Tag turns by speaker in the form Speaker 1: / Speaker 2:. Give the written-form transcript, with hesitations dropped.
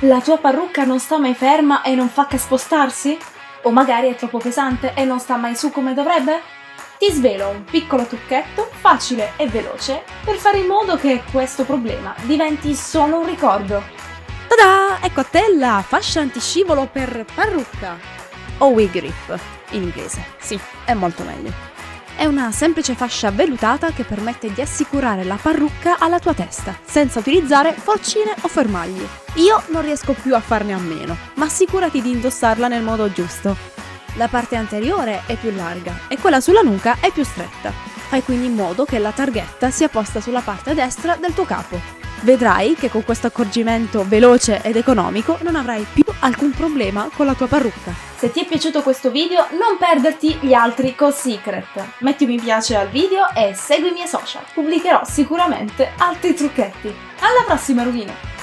Speaker 1: La tua parrucca non sta mai ferma e non fa che spostarsi? O magari è troppo pesante e non sta mai su come dovrebbe? Ti svelo un piccolo trucchetto facile e veloce per fare in modo che questo problema diventi solo un ricordo.
Speaker 2: Tada! Ecco a te la fascia antiscivolo per parrucca, o wig grip in inglese. Sì, è molto meglio. È una semplice fascia vellutata che permette di assicurare la parrucca alla tua testa, senza utilizzare forcine o fermagli. Io non riesco più a farne a meno, ma assicurati di indossarla nel modo giusto. La parte anteriore è più larga e quella sulla nuca è più stretta. Fai quindi in modo che la targhetta sia posta sulla parte destra del tuo capo. Vedrai che con questo accorgimento veloce ed economico non avrai più alcun problema con la tua parrucca.
Speaker 1: Se ti è piaciuto questo video non perderti gli altri co-secret. Metti un mi piace al video e segui i miei social. Pubblicherò sicuramente altri trucchetti. Alla prossima, Rughino!